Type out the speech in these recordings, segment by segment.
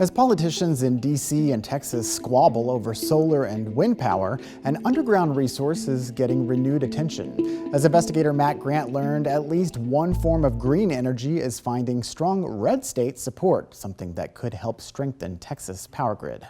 As politicians in D.C. and Texas squabble over solar and wind power, an underground resource is getting renewed attention. As investigator Matt Grant learned, at least one form of green energy is finding strong red state support, something that could help strengthen Texas' power grid.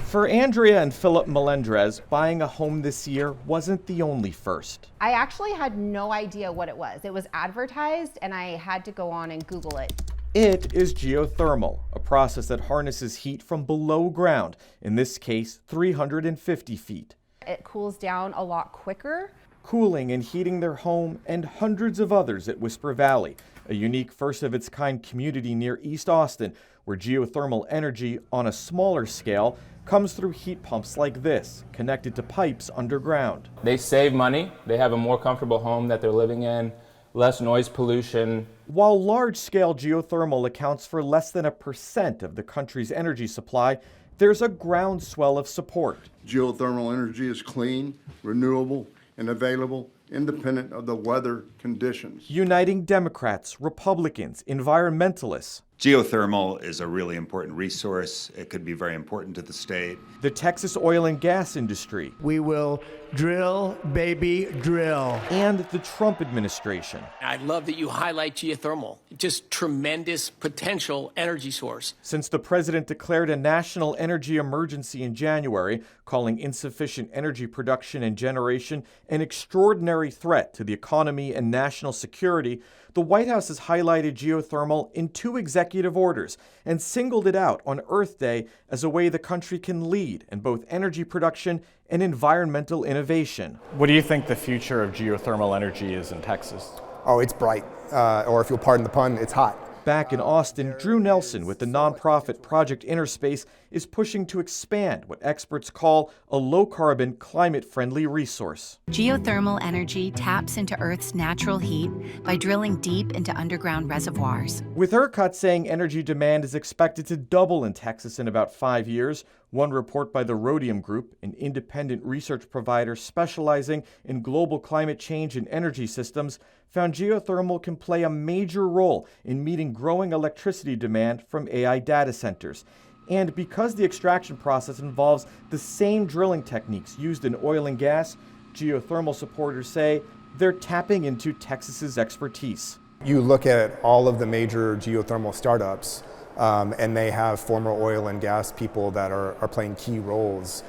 For Andrea and Philip Melendrez, buying a home this year wasn't the only first. I actually had no idea what it was. It was advertised and I had to go on and Google it. It is geothermal, a process that harnesses heat from below ground, in this case 350 feet. It cools down a lot quicker. Cooling and heating their home and hundreds of others at Whisper Valley, a unique first-of-its-kind community near East Austin, where geothermal energy on a smaller scale comes through heat pumps like this, connected to pipes underground. They save money, they have a more comfortable home that they're living in, less noise pollution. While large-scale geothermal accounts for less than 1% of the country's energy supply, there's a groundswell of support. Geothermal energy is clean, renewable, and available independent of the weather conditions. Uniting Democrats, Republicans, environmentalists. Geothermal is a really important resource. It could be very important to the state. The Texas oil and gas industry. We will drill, baby, drill. And the Trump administration. I love that you highlight geothermal. Just tremendous potential energy source. Since the president declared a national energy emergency in January, calling insufficient energy production and generation an extraordinary threat to the economy and national security, the White House has highlighted geothermal in 2 executive orders and singled it out on Earth Day as a way the country can lead in both energy production and environmental innovation. What do you think the future of geothermal energy is in Texas? Oh, it's bright, or if you'll pardon the pun, it's hot. Back in Austin, Drew Nelson with the nonprofit Project Innerspace is pushing to expand what experts call a low-carbon, climate-friendly resource. Geothermal energy taps into Earth's natural heat by drilling deep into underground reservoirs. With ERCOT saying energy demand is expected to double in Texas in about 5 years, one report by the Rhodium Group, an independent research provider specializing in global climate change and energy systems, found geothermal can play a major role in meeting growing electricity demand from AI data centers. And because the extraction process involves the same drilling techniques used in oil and gas, geothermal supporters say they're tapping into Texas's expertise. You look at all of the major geothermal startups, and they have former oil and gas people that are playing key roles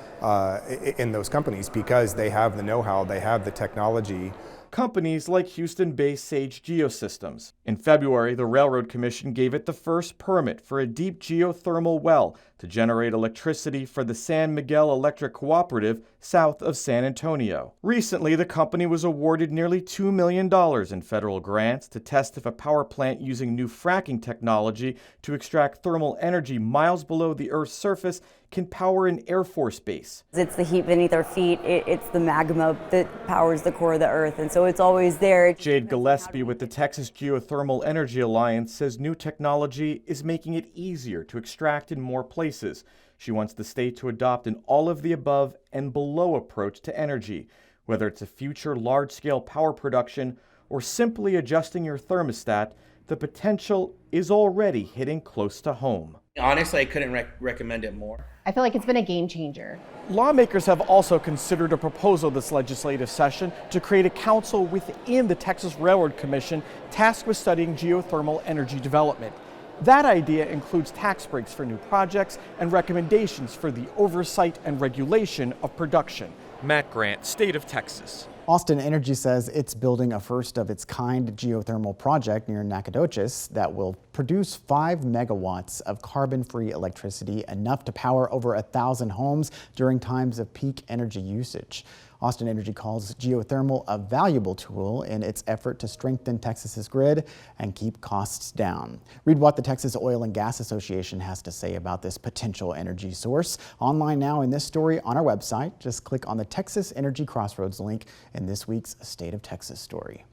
in those companies because they have the know-how, they have the technology. Companies like Houston-based Sage Geosystems. In February, the Railroad Commission gave it the first permit for a deep geothermal well to generate electricity for the San Miguel Electric Cooperative south of San Antonio. Recently, the company was awarded nearly $2 million in federal grants to test if a power plant using new fracking technology to extract thermal energy miles below the Earth's surface can power an Air Force base. It's the heat beneath our feet, it's the magma that powers the core of the Earth, and so it's always there. Jade Gillespie with the Texas Geothermal Energy Alliance says new technology is making it easier to extract in more places. She wants the state to adopt an all-of-the-above and below approach to energy, whether it's a future large-scale power production or simply adjusting your thermostat. The potential is already hitting close to home. Honestly, I couldn't recommend it more. I feel like it's been a game changer. Lawmakers have also considered a proposal this legislative session to create a council within the Texas Railroad Commission tasked with studying geothermal energy development. That idea includes tax breaks for new projects and recommendations for the oversight and regulation of production. Matt Grant, State of Texas. Austin Energy says it's building a first-of-its-kind geothermal project near Nacogdoches that will produce 5 megawatts of carbon-free electricity, enough to power over 1,000 homes during times of peak energy usage. Austin Energy calls geothermal a valuable tool in its effort to strengthen Texas's grid and keep costs down. Read what the Texas Oil and Gas Association has to say about this potential energy source. Online now in this story on our website. Just click on the Texas Energy Crossroads link in this week's State of Texas story.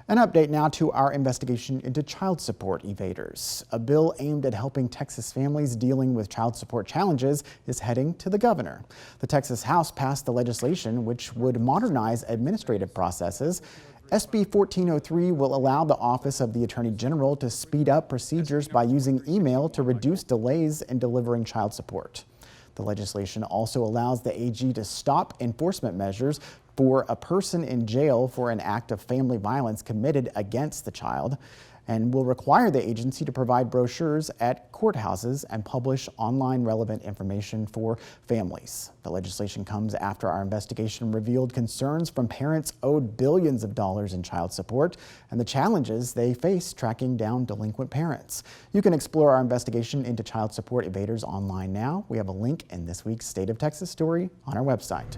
An update now to our investigation into child support evaders. A bill aimed at helping Texas families dealing with child support challenges is heading to the governor. The Texas House passed the legislation which would modernize administrative processes SB 1403 will allow the Office of the Attorney General to speed up procedures by using email to reduce delays in delivering child support. The legislation also allows the AG to stop enforcement measures for a person in jail for an act of family violence committed against the child, and will require the agency to provide brochures at courthouses and publish online relevant information for families. The legislation comes after our investigation revealed concerns from parents owed billions of dollars in child support and the challenges they face tracking down delinquent parents. You can explore our investigation into child support evaders online now. We have a link in this week's State of Texas story on our website.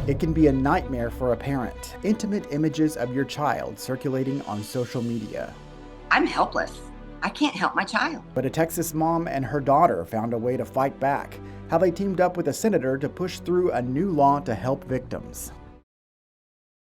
It can be a nightmare for a parent. Intimate images of your child circulating on social media. I'm helpless. I can't help my child. But a Texas mom and her daughter found a way to fight back. How they teamed up with a senator to push through a new law to help victims.